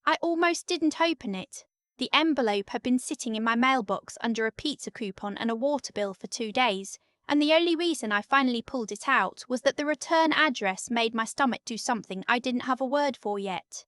I almost didn't open it. The envelope had been sitting in my mailbox under a pizza coupon and a water bill for 2 days, and the only reason I finally pulled it out was that the return address made my stomach do something I didn't have a word for yet.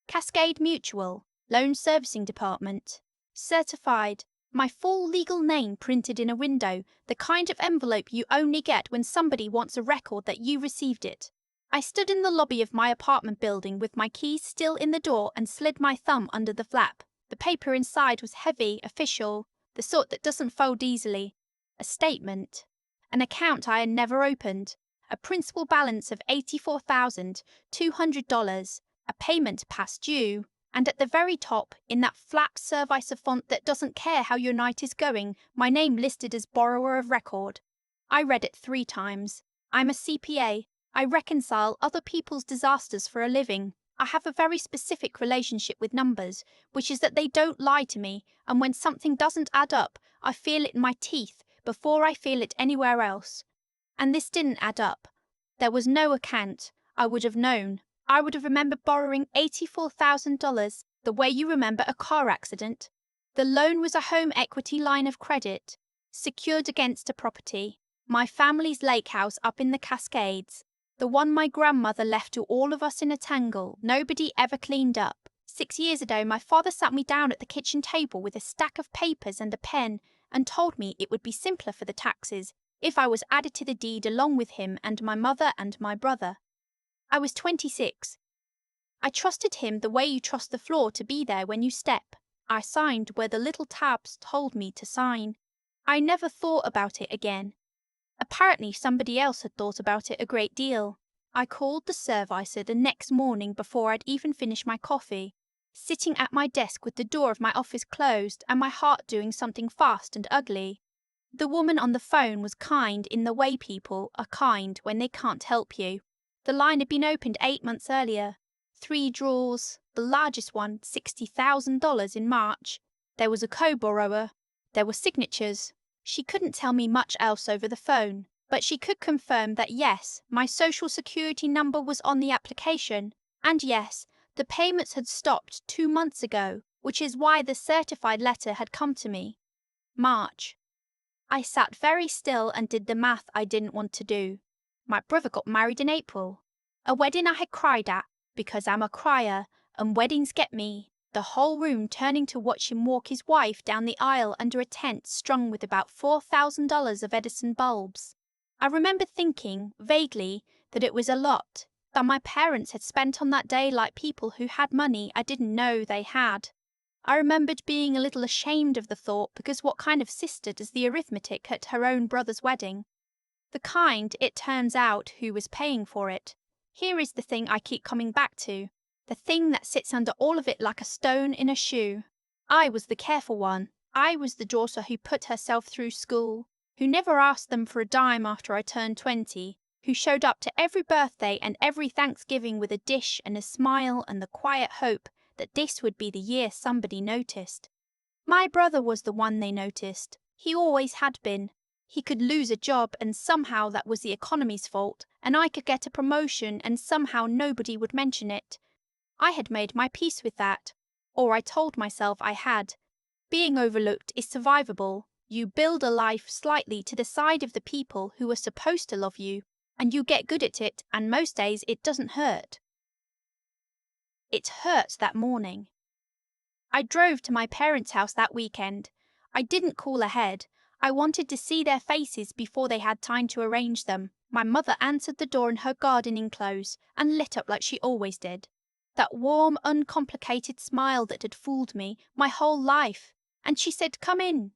Cascade Mutual, Loan Servicing Department. Certified. My full legal name printed in a window, the kind of envelope you only get when somebody wants a record that you received it. I stood in the lobby of my apartment building with my keys still in the door and slid my thumb under the flap. The paper inside was heavy, official, the sort that doesn't fold easily. A statement. An account I had never opened. A principal balance of $84,200. A payment past due. And at the very top, in that flat Cervisor font that doesn't care how your night is going, my name listed as borrower of record. I read it 3 times. I'm a CPA. I reconcile other people's disasters for a living. I have a very specific relationship with numbers, which is that they don't lie to me, and when something doesn't add up, I feel it in my teeth before I feel it anywhere else. And this didn't add up. There was no account. I would have known. I would have remembered borrowing $84,000 the way you remember a car accident. The loan was a home equity line of credit, secured against a property, my family's lake house up in the Cascades, the one my grandmother left to all of us in a tangle nobody ever cleaned up. 6 years ago, my father sat me down at the kitchen table with a stack of papers and a pen and told me it would be simpler for the taxes if I was added to the deed along with him and my mother and my brother. I was 26. I trusted him the way you trust the floor to be there when you step. I signed where the little tabs told me to sign. I never thought about it again. Apparently somebody else had thought about it a great deal. I called the Cervisor the next morning before I'd even finished my coffee, sitting at my desk with the door of my office closed and my heart doing something fast and ugly. The woman on the phone was kind in the way people are kind when they can't help you. The line had been opened 8 months earlier. 3 draws, the largest one $60,000 in March. There was a co-borrower. There were signatures. She couldn't tell me much else over the phone, but she could confirm that yes, my social security number was on the application, and yes, the payments had stopped 2 months ago, which is why the certified letter had come to me. March. I sat very still and did the math I didn't want to do. My brother got married in April. A wedding I had cried at, because I'm a crier, and weddings get me, the whole room turning to watch him walk his wife down the aisle under a tent strung with about $4,000 of Edison bulbs. I remember thinking, vaguely, that it was a lot, that my parents had spent on that day like people who had money I didn't know they had. I remembered being a little ashamed of the thought because what kind of sister does the arithmetic at her own brother's wedding? The kind, it turns out, who was paying for it. Here is the thing I keep coming back to, the thing that sits under all of it like a stone in a shoe. I was the careful one. I was the daughter who put herself through school, who never asked them for a dime after I turned 20, who showed up to every birthday and every Thanksgiving with a dish and a smile and the quiet hope that this would be the year somebody noticed. My brother was the one they noticed. He always had been. He could lose a job and somehow that was the economy's fault, and I could get a promotion and somehow nobody would mention it. I had made my peace with that, or I told myself I had. Being overlooked is survivable. You build a life slightly to the side of the people who are supposed to love you, and you get good at it, and most days it doesn't hurt. It hurt that morning. I drove to my parents' house that weekend. I didn't call ahead. I wanted to see their faces before they had time to arrange them. My mother answered the door in her gardening clothes and lit up like she always did. That warm, uncomplicated smile that had fooled me my whole life. And she said, "Come in.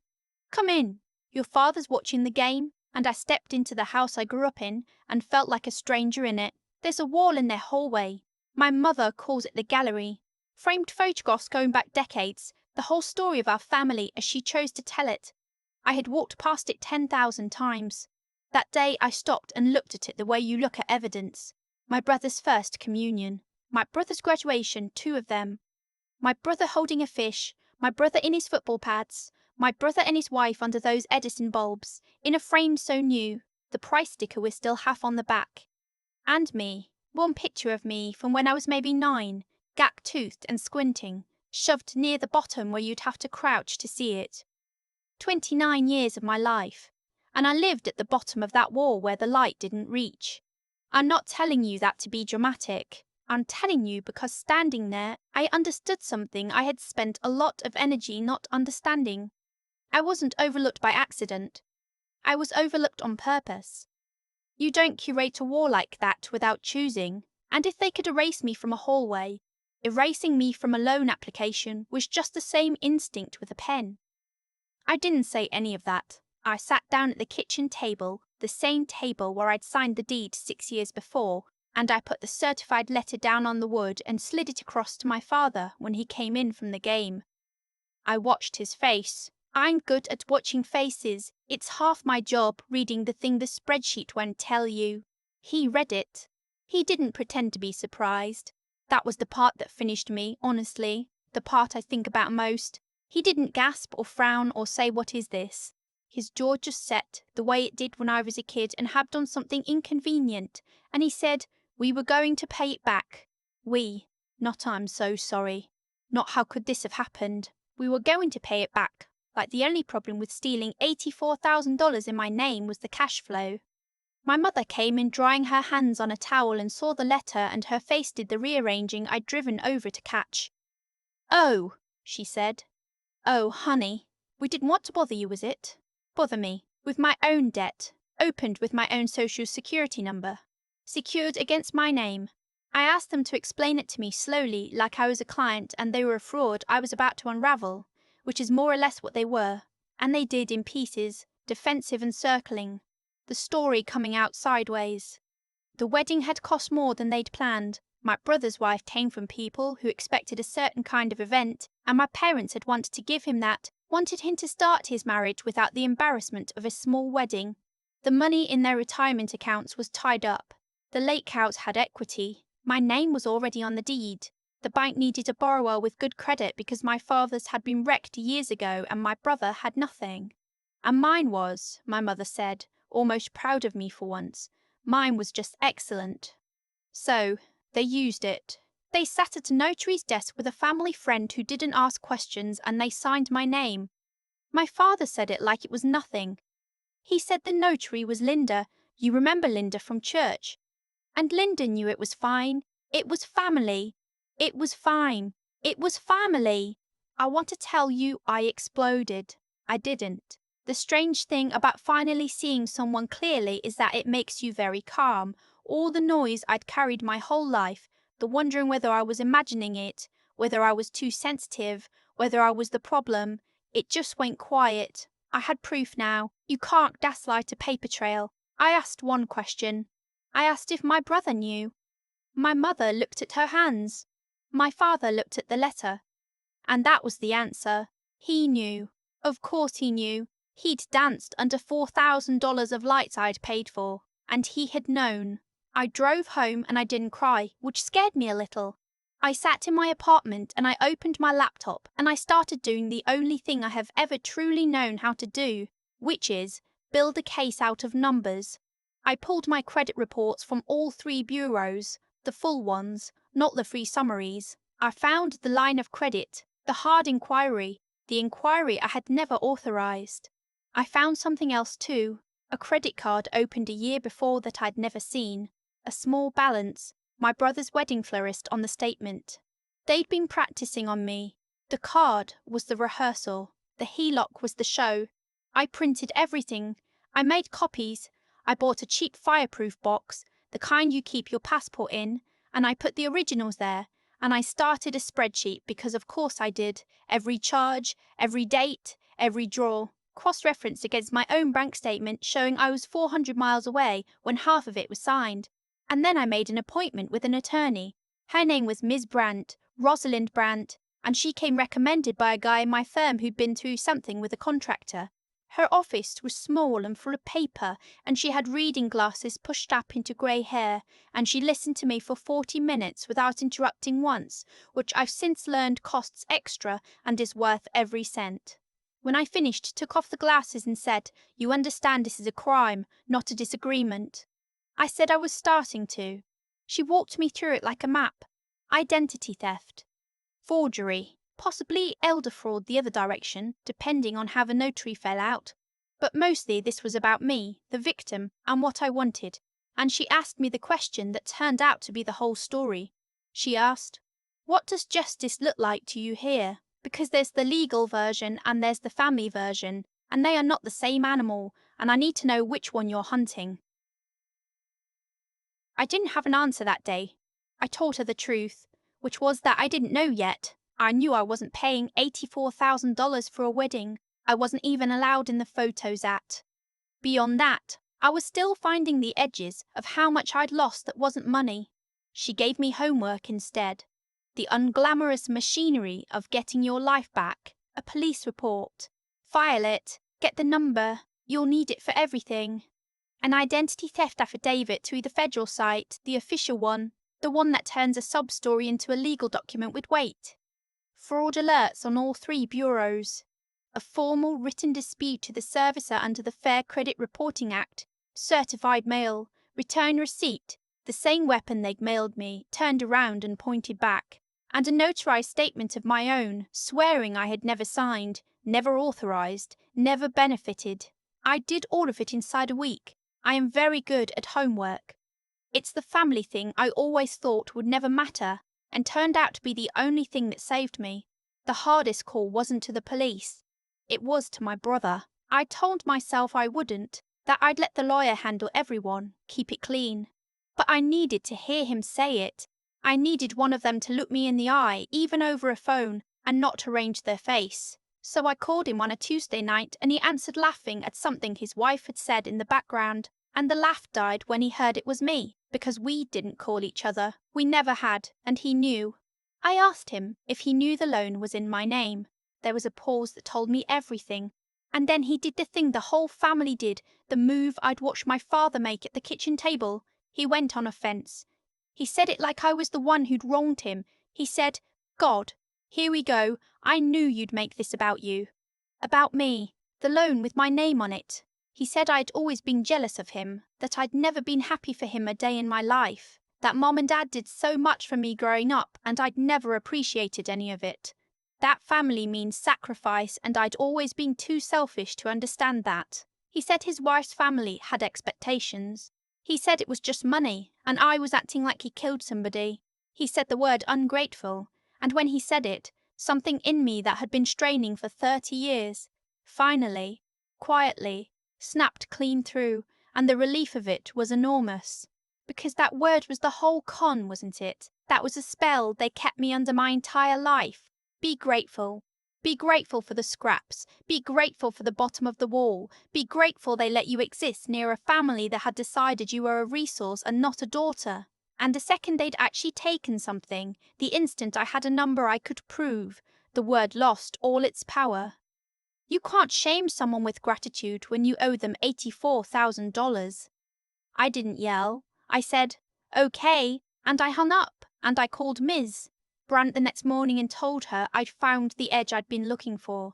Come in. Your father's watching the game." And I stepped into the house I grew up in and felt like a stranger in it. There's a wall in their hallway. My mother calls it the gallery. Framed photographs going back decades, the whole story of our family as she chose to tell it. I had walked past it 10,000 times. That day I stopped and looked at it the way you look at evidence. My brother's first communion. My brother's graduation, 2 of them. My brother holding a fish. My brother in his football pads. My brother and his wife under those Edison bulbs, in a frame so new, the price sticker was still half on the back. And me. One picture of me from when I was maybe 9. gap-toothed and squinting, shoved near the bottom where you'd have to crouch to see it. 29 years of my life, and I lived at the bottom of that wall where the light didn't reach. I'm not telling you that to be dramatic. I'm telling you because standing there, I understood something I had spent a lot of energy not understanding. I wasn't overlooked by accident. I was overlooked on purpose. You don't curate a wall like that without choosing, and if they could erase me from a hallway, erasing me from a loan application was just the same instinct with a pen. I didn't say any of that. I sat down at the kitchen table, the same table where I'd signed the deed 6 years before, and I put the certified letter down on the wood and slid it across to my father when he came in from the game. I watched his face. I'm good at watching faces. It's half my job reading the thing the spreadsheet won't tell you. He read it. He didn't pretend to be surprised. That was the part that finished me, honestly, the part I think about most. He didn't gasp or frown or say, "What is this?" His jaw just set, the way it did when I was a kid and had done something inconvenient, and he said, "We were going to pay it back." We. Not "I'm so sorry." Not "how could this have happened." We were going to pay it back. Like the only problem with stealing $84,000 in my name was the cash flow. My mother came in drying her hands on a towel and saw the letter, and her face did the rearranging I'd driven over to catch. "Oh," she said. "Oh, honey. We didn't want to bother you, was it?" Bother me. With my own debt. Opened with my own social security number. Secured against my name. I asked them to explain it to me slowly, like I was a client and they were a fraud I was about to unravel, which is more or less what they were. And they did in pieces, defensive and circling. The story coming out sideways. The wedding had cost more than they'd planned. My brother's wife came from people who expected a certain kind of event, and my parents had wanted to give him that, wanted him to start his marriage without the embarrassment of a small wedding. The money in their retirement accounts was tied up. The Lakeouts had equity. My name was already on the deed. The bank needed a borrower with good credit because my father's had been wrecked years ago and my brother had nothing. And mine was, my mother said, almost proud of me for once. Mine was just excellent. So, they used it. They sat at a notary's desk with a family friend who didn't ask questions and they signed my name. My father said it like it was nothing. He said the notary was Linda. You remember Linda from church. And Linda knew it was fine. It was family. It was fine. It was family. I want to tell you I exploded. I didn't. The strange thing about finally seeing someone clearly is that it makes you very calm. All the noise I'd carried my whole life, the wondering whether I was imagining it, whether I was too sensitive, whether I was the problem, it just went quiet. I had proof now. You can't gaslight a paper trail. I asked one question. I asked if my brother knew. My mother looked at her hands. My father looked at the letter. And that was the answer. He knew. Of course he knew. He'd danced under $4,000 of lights I'd paid for. And he had known. I drove home and I didn't cry, which scared me a little. I sat in my apartment and I opened my laptop and I started doing the only thing I have ever truly known how to do, which is build a case out of numbers. I pulled my credit reports from all 3 bureaus, the full ones, not the free summaries. I found the line of credit, the hard inquiry, the inquiry I had never authorized. I found something else too, a credit card opened a year before that I'd never seen, a small balance, my brother's wedding florist on the statement. They'd been practicing on me. The card was the rehearsal, the HELOC was the show. I printed everything. I made copies. I bought a cheap fireproof box, the kind you keep your passport in, and I put the originals there, and I started a spreadsheet because of course I did. Every charge, every date, every draw, cross-referenced against my own bank statement showing I was 400 miles away when half of it was signed. And then I made an appointment with an attorney. Her name was Ms. Brandt, Rosalind Brandt, and she came recommended by a guy in my firm who'd been through something with a contractor. Her office was small and full of paper, and she had reading glasses pushed up into grey hair, and she listened to me for 40 minutes without interrupting once, which I've since learned costs extra and is worth every cent. When I finished, took off the glasses and said, "You understand this is a crime, not a disagreement." I said I was starting to. She walked me through it like a map. identity theft, forgery, possibly elder fraud the other direction, depending on how the notary fell out. But mostly this was about me, the victim, and what I wanted. And she asked me the question that turned out to be the whole story. She asked, "What does justice look like to you here? Because there's the legal version and there's the family version, and they are not the same animal, and I need to know which one you're hunting." I didn't have an answer that day. I told her the truth, which was that I didn't know yet. I knew I wasn't paying $84,000 for a wedding I wasn't even allowed in the photos at. Beyond that, I was still finding the edges of how much I'd lost that wasn't money. She gave me homework instead. The unglamorous machinery of getting your life back, a police report. File it, get the number, you'll need it for everything. An identity theft affidavit through the federal site, the official one, the one that turns a sob story into a legal document with weight. Fraud alerts on all 3 bureaus. A formal written dispute to the servicer under the Fair Credit Reporting Act, certified mail, return receipt, the same weapon they'd mailed me, turned around and pointed back, and a notarized statement of my own, swearing I had never signed, never authorized, never benefited. I did all of it inside a week. I am very good at homework. It's the family thing I always thought would never matter, and turned out to be the only thing that saved me. The hardest call wasn't to the police. It was to my brother. I told myself I wouldn't, that I'd let the lawyer handle everyone, keep it clean. But I needed to hear him say it. I needed one of them to look me in the eye, even over a phone, and not arrange their face. So I called him on a Tuesday night, and he answered laughing at something his wife had said in the background, and the laugh died when he heard it was me, because we didn't call each other. We never had, and he knew. I asked him if he knew the loan was in my name. There was a pause that told me everything. And then he did the thing the whole family did, the move I'd watched my father make at the kitchen table. He went on offence. He said it like I was the one who'd wronged him. He said, "God, here we go. I knew you'd make this about you." About me. The loan with my name on it. He said I'd always been jealous of him, that I'd never been happy for him a day in my life, that Mom and Dad did so much for me growing up and I'd never appreciated any of it. That family means sacrifice, and I'd always been too selfish to understand that. He said his wife's family had expectations. He said it was just money, and I was acting like he killed somebody. He said the word ungrateful, and when he said it, something in me that had been straining for 30 years, finally, quietly, snapped clean through, and the relief of it was enormous. Because that word was the whole con, wasn't it? That was a spell they kept me under my entire life. Be grateful. Be grateful for the scraps. Be grateful for the bottom of the wall. Be grateful they let you exist near a family that had decided you were a resource and not a daughter. And the second they'd actually taken something, the instant I had a number I could prove, the word lost all its power. You can't shame someone with gratitude when you owe them $84,000. I didn't yell. I said, "Okay," and I hung up, and I called Ms. Brandt the next morning and told her I'd found the edge I'd been looking for.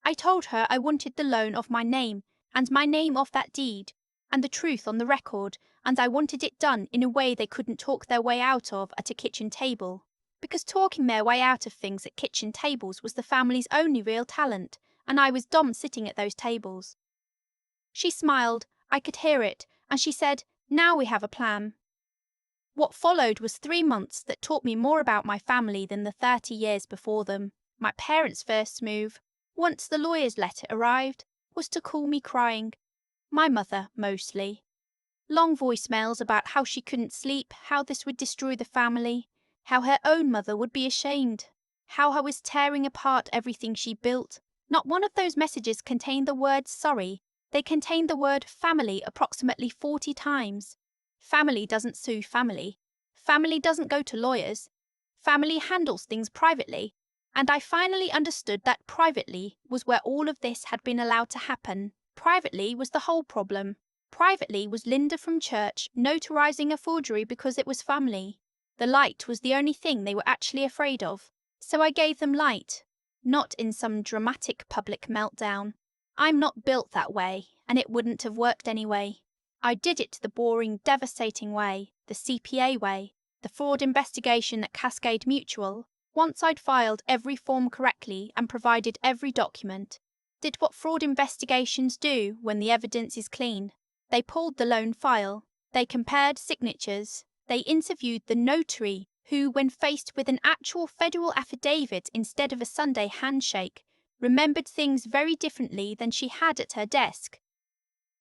I told her I wanted the loan off my name, and my name off that deed, and the truth on the record, and I wanted it done in a way they couldn't talk their way out of at a kitchen table. Because talking their way out of things at kitchen tables was the family's only real talent, and I was dumb sitting at those tables. She smiled, I could hear it, and she said, "Now we have a plan." What followed was 3 months that taught me more about my family than the 30 years before them. My parents' first move, once the lawyer's letter arrived, was to call me crying. My mother, mostly. Long voicemails about how she couldn't sleep, how this would destroy the family, how her own mother would be ashamed, how I was tearing apart everything she built. Not one of those messages contained the word sorry. They contained the word family approximately 40 times. Family doesn't sue family. Family doesn't go to lawyers. Family handles things privately. And I finally understood that privately was where all of this had been allowed to happen. Privately was the whole problem. Privately was Linda from church notarizing a forgery because it was family. The light was the only thing they were actually afraid of. So I gave them light, not in some dramatic public meltdown. I'm not built that way, and it wouldn't have worked anyway. I did it the boring, devastating way, the CPA way, the fraud investigation at Cascade Mutual, once I'd filed every form correctly and provided every document, did what fraud investigations do when the evidence is clean. They pulled the loan file, they compared signatures, they interviewed the notary who, when faced with an actual federal affidavit instead of a Sunday handshake, remembered things very differently than she had at her desk.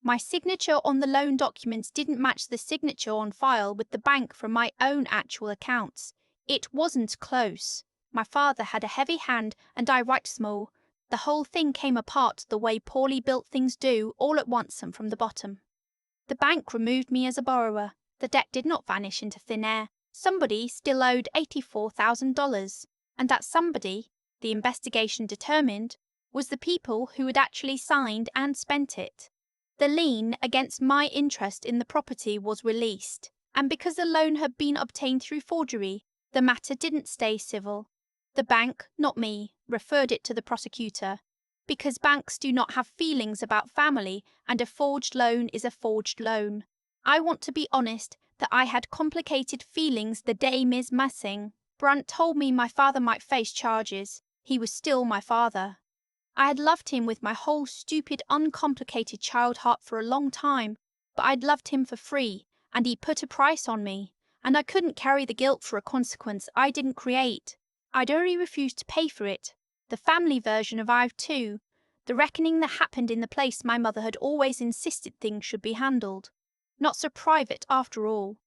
My signature on the loan documents didn't match the signature on file with the bank from my own actual accounts. It wasn't close. My father had a heavy hand and I write small. The whole thing came apart the way poorly built things do all at once and from the bottom. The bank removed me as a borrower. The debt did not vanish into thin air. Somebody still owed $84,000, and that somebody, the investigation determined, was the people who had actually signed and spent it. The lien against my interest in the property was released, and because the loan had been obtained through forgery, the matter didn't stay civil. The bank, not me, referred it to the prosecutor, because banks do not have feelings about family and a forged loan is a forged loan. I want to be honest that I had complicated feelings the day Ms. Massing Brunt told me my father might face charges. He was still my father. I had loved him with my whole stupid, uncomplicated child heart for a long time, but I'd loved him for free, and he put a price on me, and I couldn't carry the guilt for a consequence I didn't create. I'd only refused to pay for it. The family version arrived too, the reckoning that happened in the place my mother had always insisted things should be handled. Not so private after all.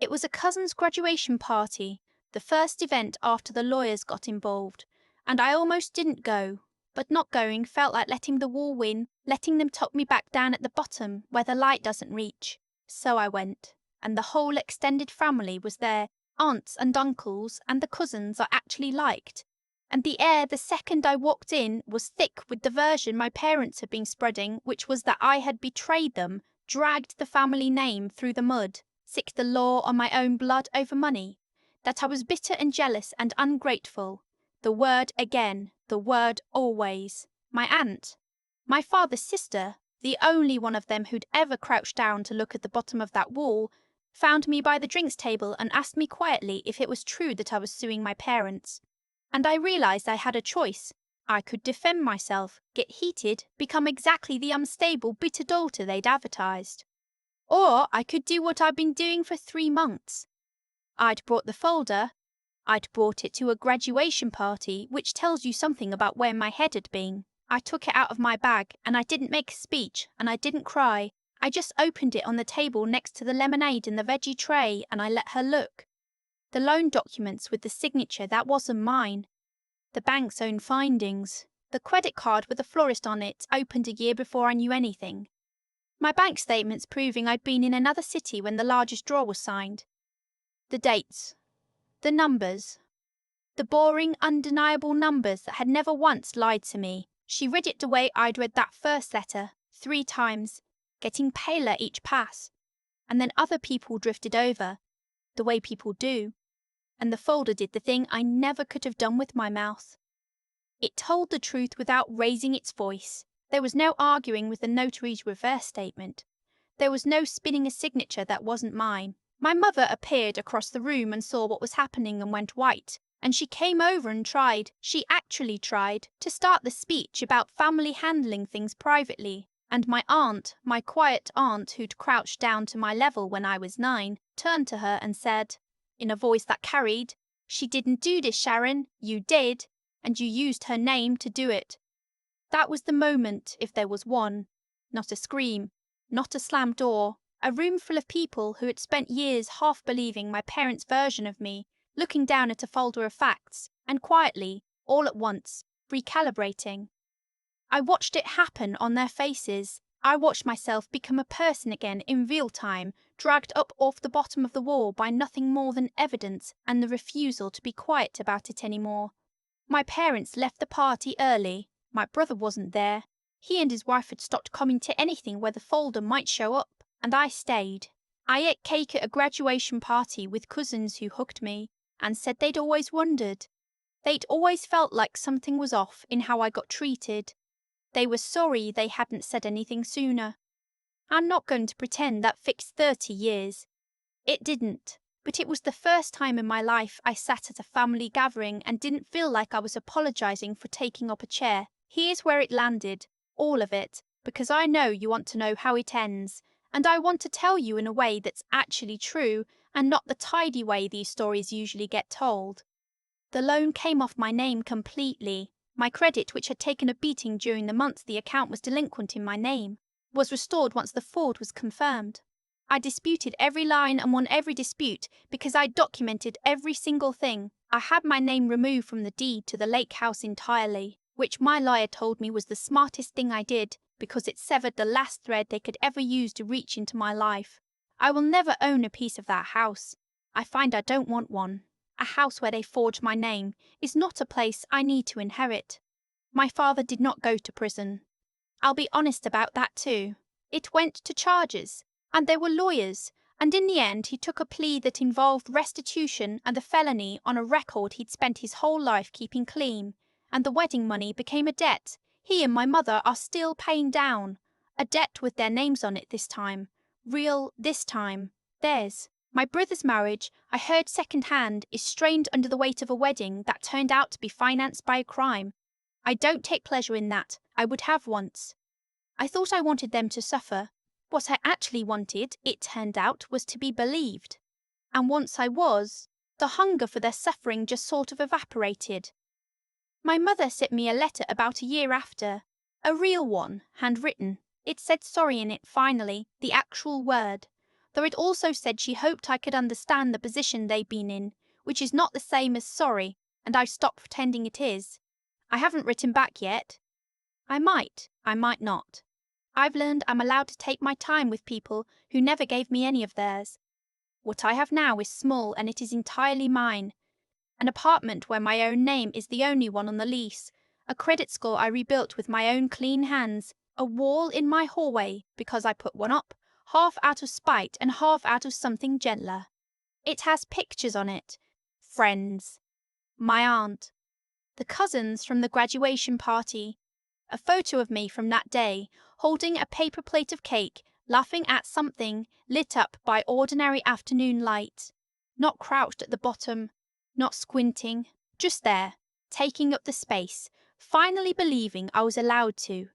It was a cousin's graduation party, the first event after the lawyers got involved, and I almost didn't go. But not going felt like letting the wall win, letting them tuck me back down at the bottom where the light doesn't reach. So I went, and the whole extended family was there, aunts and uncles, and the cousins I actually liked. And the air the second I walked in was thick with the version my parents had been spreading, which was that I had betrayed them, dragged the family name through the mud, sicked the law on my own blood over money, that I was bitter and jealous and ungrateful. The word again, the word always. My aunt, my father's sister, the only one of them who'd ever crouched down to look at the bottom of that wall, found me by the drinks table and asked me quietly if it was true that I was suing my parents. And I realised I had a choice. I could defend myself, get heated, become exactly the unstable, bitter daughter they'd advertised. Or I could do what I'd been doing for 3 months. I'd brought the folder. I'd brought it to a graduation party, which tells you something about where my head had been. I took it out of my bag, and I didn't make a speech, and I didn't cry. I just opened it on the table next to the lemonade and the veggie tray, and I let her look. The loan documents with the signature, that wasn't mine. The bank's own findings. The credit card with the florist on it, opened a year before I knew anything. My bank statements proving I'd been in another city when the largest draw was signed. The dates. The numbers. The boring, undeniable numbers that had never once lied to me. She read it the way I'd read that first letter, 3 times, getting paler each pass. And then other people drifted over, the way people do. And the folder did the thing I never could have done with my mouth. It told the truth without raising its voice. There was no arguing with the notary's reverse statement. There was no spinning a signature that wasn't mine. My mother appeared across the room and saw what was happening and went white, and she came over and she actually tried, to start the speech about family handling things privately. And my aunt, my quiet aunt who'd crouched down to my level when I was 9, turned to her and said, in a voice that carried, "She didn't do this, Sharon, you did, and you used her name to do it." That was the moment, if there was one. Not a scream, not a slammed door, a room full of people who had spent years half believing my parents' version of me, looking down at a folder of facts, and quietly, all at once, recalibrating. I watched it happen on their faces. I watched myself become a person again in real time, dragged up off the bottom of the wall by nothing more than evidence and the refusal to be quiet about it any more. My parents left the party early. My brother wasn't there. He and his wife had stopped coming to anything where the folder might show up, and I stayed. I ate cake at a graduation party with cousins who hugged me and said they'd always wondered. They'd always felt like something was off in how I got treated. They were sorry they hadn't said anything sooner. I'm not going to pretend that fixed 30 years. It didn't. But it was the first time in my life I sat at a family gathering and didn't feel like I was apologizing for taking up a chair. Here's where it landed, all of it, because I know you want to know how it ends, and I want to tell you in a way that's actually true and not the tidy way these stories usually get told. The loan came off my name completely. My credit, which had taken a beating during the months the account was delinquent in my name, was restored once the fraud was confirmed. I disputed every line and won every dispute because I documented every single thing. I had my name removed from the deed to the lake house entirely, which my lawyer told me was the smartest thing I did because it severed the last thread they could ever use to reach into my life. I will never own a piece of that house. I find I don't want one. A house where they forge my name is not a place I need to inherit. My father did not go to prison. I'll be honest about that too. It went to charges, and there were lawyers, and in the end he took a plea that involved restitution and a felony on a record he'd spent his whole life keeping clean, and the wedding money became a debt he and my mother are still paying down. A debt with their names on it this time. Real this time. Theirs. My brother's marriage, I heard second-hand, is strained under the weight of a wedding that turned out to be financed by a crime. I don't take pleasure in that. I would have once. I thought I wanted them to suffer. What I actually wanted, it turned out, was to be believed. And once I was, the hunger for their suffering just sort of evaporated. My mother sent me a letter about a year after. A real one, handwritten. It said sorry in it finally, the actual word. Though it also said she hoped I could understand the position they'd been in, which is not the same as sorry, and I stopped pretending it is. I haven't written back yet. I might not. I've learned I'm allowed to take my time with people who never gave me any of theirs. What I have now is small and it is entirely mine. An apartment where my own name is the only one on the lease, a credit score I rebuilt with my own clean hands, a wall in my hallway because I put one up, half out of spite and half out of something gentler. It has pictures on it. Friends. My aunt. The cousins from the graduation party. A photo of me from that day, holding a paper plate of cake, laughing at something lit up by ordinary afternoon light. Not crouched at the bottom, not squinting, just there, taking up the space, finally believing I was allowed to.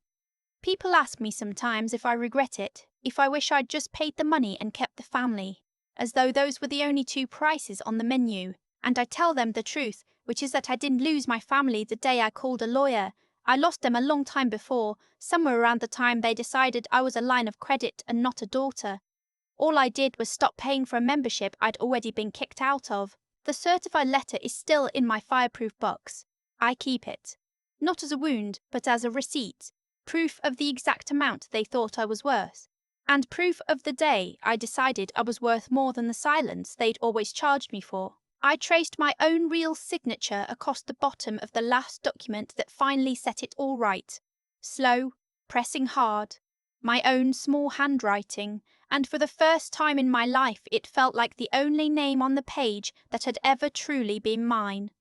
People ask me sometimes if I regret it, if I wish I'd just paid the money and kept the family, as though those were the only two prices on the menu, and I tell them the truth, which is that I didn't lose my family the day I called a lawyer. I lost them a long time before, somewhere around the time they decided I was a line of credit and not a daughter. All I did was stop paying for a membership I'd already been kicked out of. The certified letter is still in my fireproof box. I keep it. Not as a wound, but as a receipt. Proof of the exact amount they thought I was worth. And proof of the day I decided I was worth more than the silence they'd always charged me for. I traced my own real signature across the bottom of the last document that finally set it all right. Slow, pressing hard. My own small handwriting, and for the first time in my life it felt like the only name on the page that had ever truly been mine.